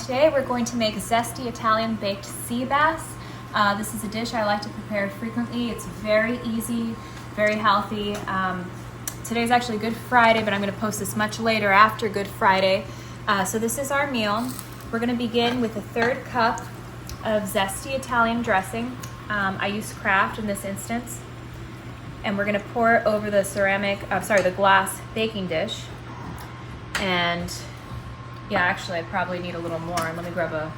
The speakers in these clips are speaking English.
Today we're going to make zesty Italian baked sea bass. This is a dish I like to prepare frequently. It's very easy, very healthy. Today's actually Good Friday, but I'm going to post this much later after Good Friday. So this is our meal. We're going to begin with a 1/3 cup of zesty Italian dressing. I use Kraft in this instance. And we're going to pour it over the the glass baking dish. And yeah, actually I probably need a little more. Let me grab a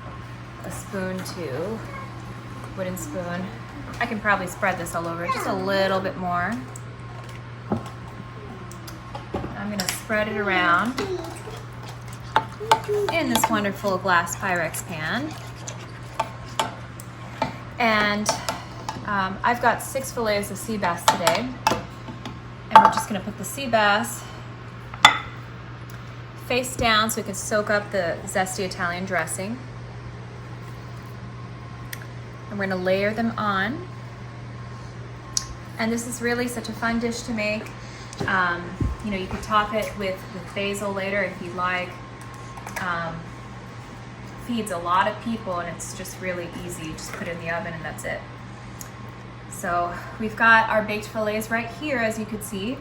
spoon too. Wooden spoon. I can probably spread this all over just a little bit more. I'm gonna spread it around in this wonderful glass Pyrex pan. And I've got 6 fillets of sea bass today. And we're just gonna put the sea bass face down so it can soak up the zesty Italian dressing. And we're gonna layer them on. And this is really such a fun dish to make. You know, you could top it with basil later if you like. Feeds a lot of people and it's just really easy. You just put it in the oven and that's it. So we've got our baked fillets right here, as you can see.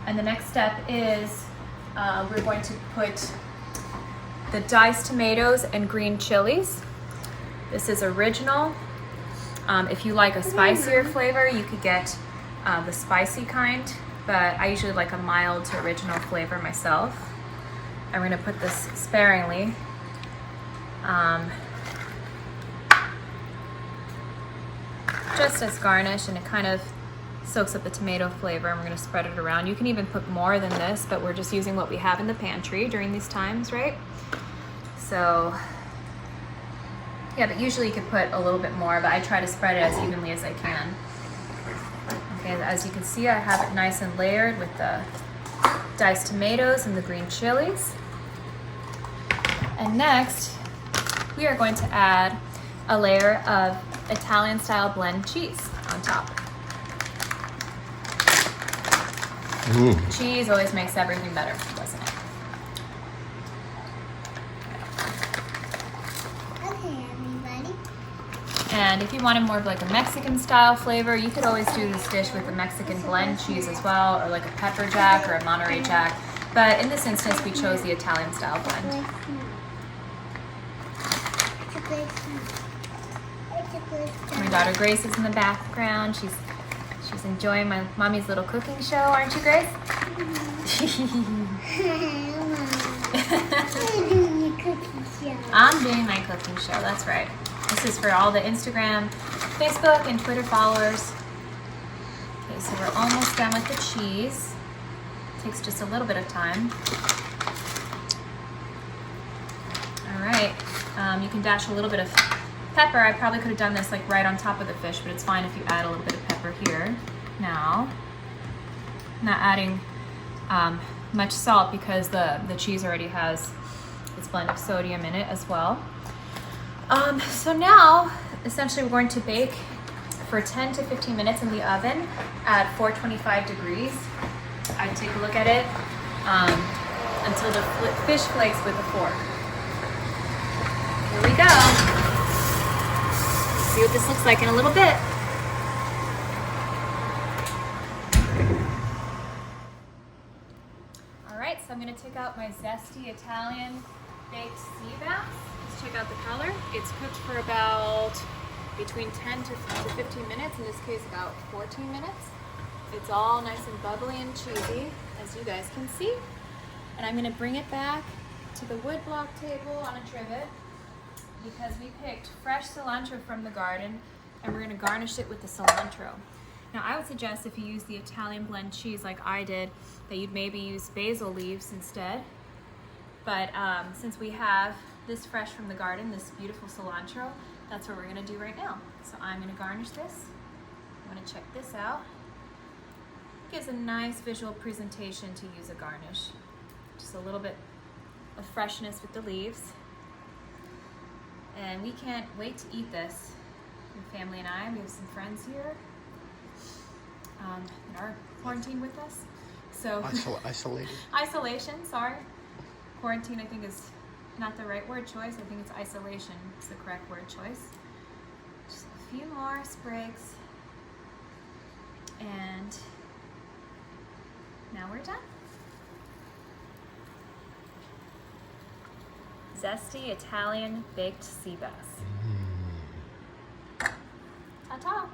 And the next step is we're going to put the diced tomatoes and green chilies. This is original. If you like a spicier flavor, you could get the spicy kind, but I usually like a mild to original flavor myself. And we're gonna put this sparingly. Just as garnish, and it kind of soaks up the tomato flavor, and we're going to spread it around. You can even put more than this, but we're just using what we have in the pantry during these times, right? So yeah, but usually you could put a little bit more, but I try to spread it as evenly as I can. Okay, as you can see, I have it nice and layered with the diced tomatoes and the green chilies. And next, we are going to add a layer of Italian style blend cheese on top. Cheese always makes everything better, doesn't it? Okay, everybody. And if you wanted more of like a Mexican style flavor, you could always do this dish with a Mexican blend cheese as well, or like a pepper jack or a Monterey Jack. But in this instance, we chose the Italian style blend. My daughter Grace is in the background. She's enjoying my mommy's little cooking show, aren't you, Grace? I'm doing my cooking show, that's right. This is for all the Instagram, Facebook, and Twitter followers. Okay, so we're almost done with the cheese. Takes just a little bit of time. All right, you can dash a little bit of pepper. I probably could have done this like right on top of the fish, but it's fine if you add a little bit of pepper here. Now, not adding much salt because the cheese already has its blend of sodium in it as well. So now, essentially we're going to bake for 10 to 15 minutes in the oven at 425 degrees. I take a look at it until the fish flakes with a fork. Here we go. See what this looks like in a little bit. All right, so I'm gonna take out my zesty Italian baked sea bass. Let's check out the color. It's cooked for about between 10 to 15 minutes, in this case about 14 minutes. It's all nice and bubbly and cheesy, as you guys can see. And I'm gonna bring it back to the wood block table on a trivet, because we picked fresh cilantro from the garden and we're gonna garnish it with the cilantro. Now I would suggest if you use the Italian blend cheese like I did, that you'd maybe use basil leaves instead. But since we have this fresh from the garden, this beautiful cilantro, that's what we're gonna do right now. So I'm gonna garnish this. I'm gonna check this out. Gives a nice visual presentation to use a garnish. Just a little bit of freshness with the leaves. And we can't wait to eat this. My family and I, we have some friends here that are quarantined with us. So isolated. Isolation, sorry. Quarantine, I think, is not the right word choice. I think it's isolation is the correct word choice. Just a few more sprigs. And now we're done. Zesty Italian baked sea bass. Ta-ta!